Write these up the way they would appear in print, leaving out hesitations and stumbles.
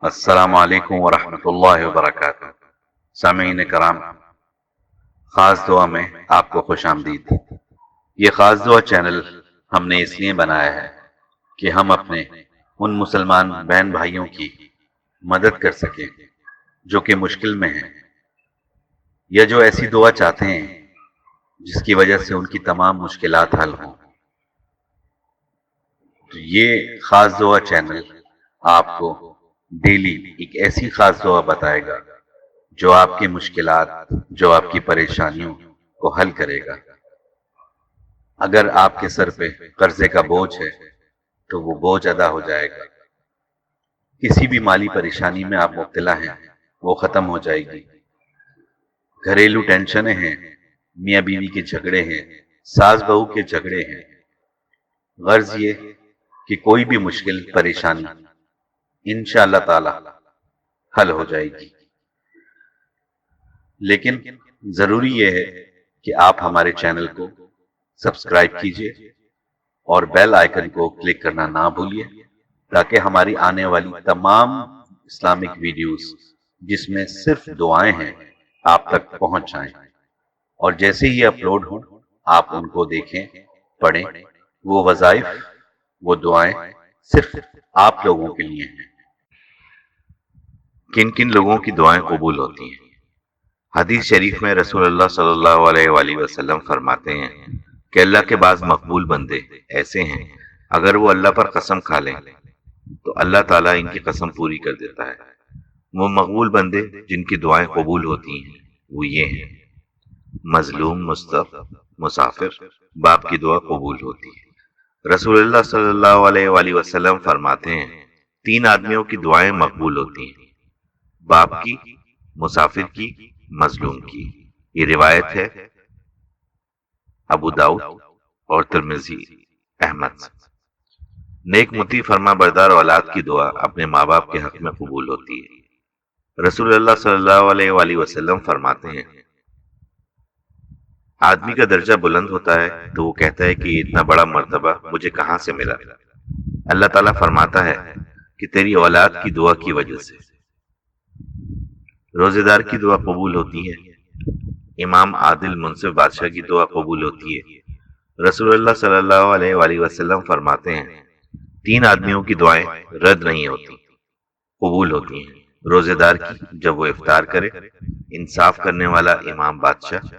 السلام علیکم ورحمۃ اللہ وبرکاتہ۔ سامعین کرام، خاص دعا میں آپ کو خوش آمدید۔ یہ خاص دعا چینل ہم نے اس لیے بنایا ہے کہ ہم اپنے ان مسلمان بہن بھائیوں کی مدد کر سکیں جو کہ مشکل میں ہیں، یا جو ایسی دعا چاہتے ہیں جس کی وجہ سے ان کی تمام مشکلات حل ہوں۔ تو یہ خاص دعا چینل آپ کو ڈیلی ایک ایسی خاص دعا بتائے گا جو آپ کی مشکلات، جو آپ کی پریشانیوں کو حل کرے گا۔ اگر آپ کے سر پہ قرضے کا بوجھ ہے تو وہ بوجھ ادا ہو جائے گا۔ کسی بھی مالی پریشانی میں آپ مبتلا ہیں وہ ختم ہو جائے گی۔ گھریلو ٹینشنیں ہیں، میاں بیوی کے جھگڑے ہیں، ساس بہو کے جھگڑے ہیں، غرض یہ کہ کوئی بھی مشکل پریشانی انشاءاللہ تعالی حل ہو جائے گی۔ لیکن ضروری یہ ہے کہ آپ ہمارے چینل کو سبسکرائب کیجئے اور بیل آئیکن کو کلک کرنا نہ بھولیے تاکہ ہماری آنے والی تمام اسلامک ویڈیوز جس میں صرف دعائیں ہیں آپ تک پہنچ جائیں، اور جیسے ہی اپلوڈ ہوں آپ ان کو دیکھیں، پڑھیں۔ وہ وظائف، وہ دعائیں صرف آپ لوگوں کے لیے ہیں۔ کن کن لوگوں کی دعائیں قبول ہوتی ہیں؟ حدیث شریف میں رسول اللہ صلی اللہ علیہ وآلہ وسلم فرماتے ہیں کہ اللہ کے بعض مقبول بندے ایسے ہیں، اگر وہ اللہ پر قسم کھا لیں تو اللہ تعالیٰ ان کی قسم پوری کر دیتا ہے۔ وہ مقبول بندے جن کی دعائیں قبول ہوتی ہیں وہ یہ ہیں: مظلوم، مستضعف، مسافر، باپ کی دعا قبول ہوتی ہے۔ رسول اللہ صلی اللہ علیہ وآلہ وسلم فرماتے ہیں 3 آدمیوں کی دعائیں مقبول ہوتی ہیں: باپ کی، مسافر کی، مظلوم کی۔ یہ روایت ہے ابو داؤد اور ترمذی، احمد۔ نیک مطیع فرما بردار اولاد کی دعا اپنے ماں باپ کے حق میں قبول ہوتی ہے۔ رسول اللہ صلی اللہ علیہ وآلہ وسلم فرماتے ہیں آدمی کا درجہ بلند ہوتا ہے تو وہ کہتا ہے کہ اتنا بڑا مرتبہ مجھے کہاں سے ملا؟ اللہ تعالیٰ فرماتا ہے کہ تیری اولاد کی دعا کی وجہ سے۔ روزے دار کی دعا قبول ہوتی ہے۔ امام عادل منصف بادشاہ کی دعا قبول ہوتی ہے۔ رسول اللہ صلی اللہ علیہ وآلہ وسلم فرماتے ہیں 3 آدمیوں کی دعائیں رد نہیں ہوتی، قبول ہوتی ہیں: روزے دار کی جب وہ افطار کرے، انصاف کرنے والا امام بادشاہ،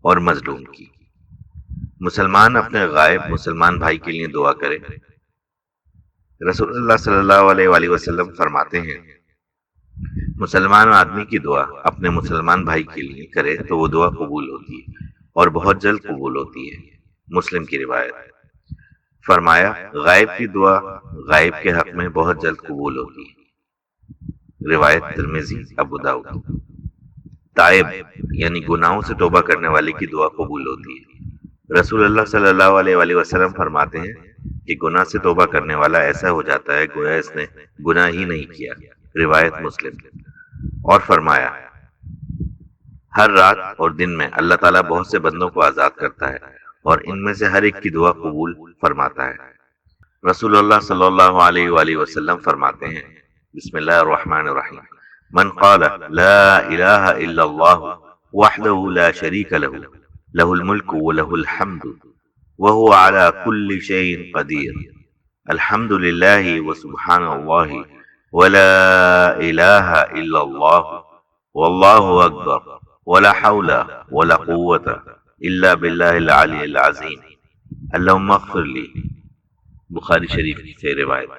اور مظلوم کی۔ مسلمان اپنے غائب مسلمان بھائی کے لیے دعا کرے۔ رسول اللہ صلی اللہ علیہ وآلہ وسلم فرماتے ہیں مسلمان آدمی کی دعا اپنے مسلمان بھائی کے لیے کرے تو وہ دعا قبول ہوتی ہے اور بہت جلد قبول ہوتی ہے۔ مسلم کی روایت۔ فرمایا غائب کی دعا غائب کے حق میں بہت جلد قبول ہوتی ہے۔ روایت ترمذی، ابو داؤد۔ تائب یعنی گناہوں سے توبہ کرنے والے کی دعا قبول ہوتی ہے۔ رسول اللہ صلی اللہ علیہ وآلہ وسلم فرماتے ہیں کہ گناہ سے توبہ کرنے والا ایسا ہو جاتا ہے گویا اس نے گناہ ہی نہیں کیا۔ روایت مسلم۔ اور فرمایا ہر رات اور دن میں اللہ تعالیٰ بہت سے بندوں کو آزاد کرتا ہے اور ان میں سے ہر ایک کی دعا قبول فرماتا ہے۔ رسول اللہ صلی اللہ علیہ وآلہ وسلم فرماتے ہیں بسم اللہ الرحمن الرحیم من قال لا الہ الا اللہ وحدہ لا شریک لہ لہ الملک ولہ الحمد وہو علی کل شیء قدیر الحمد للہ وسبحان اللہ ولا الہ الا اللہ واللہ اکبر ولا حول ولا قوة الا باللہ العلی العظیم اللہم اغفر لی۔ بخاری شریف سے روایت۔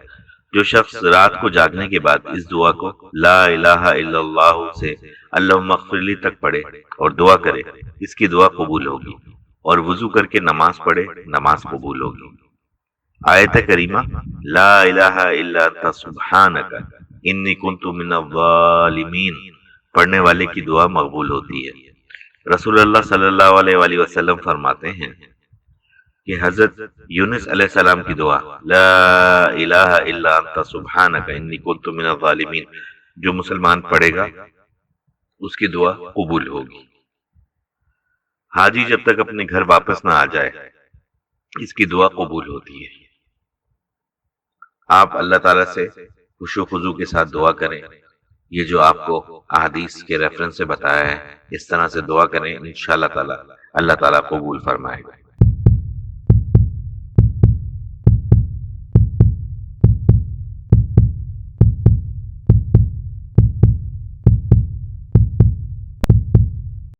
جو شخص رات کو جاگنے کے بعد اس دعا کو لا الہ الا اللہ سے اللہم اغفر لی تک پڑھے اور دعا کرے، اس کی دعا قبول ہوگی، اور وضو کر کے نماز پڑھے، نماز قبول ہوگی۔ آیت کریمہ لا الہ الا انت سبحانک انی کنت من الظالمین پڑھنے والے کی دعا مقبول ہوتی ہے۔ رسول اللہ صلی اللہ علیہ وآلہ وسلم فرماتے ہیں کہ حضرت یونس علیہ السلام کی دعا لا الہ الا انت سبحانک انی کنت من الظالمین جو مسلمان پڑھے گا اس کی دعا قبول ہوگی۔ حاجی جب تک اپنے گھر واپس نہ آ جائے اس کی دعا قبول ہوتی ہے۔ آپ اللہ تعالیٰ سے خوش و خضو کے ساتھ دعا کریں۔ یہ جو آپ کو احادیث کے ریفرنس سے بتایا ہے، اس طرح سے دعا کریں، انشاءاللہ تعالی اللہ تعالیٰ قبول فرمائے گا۔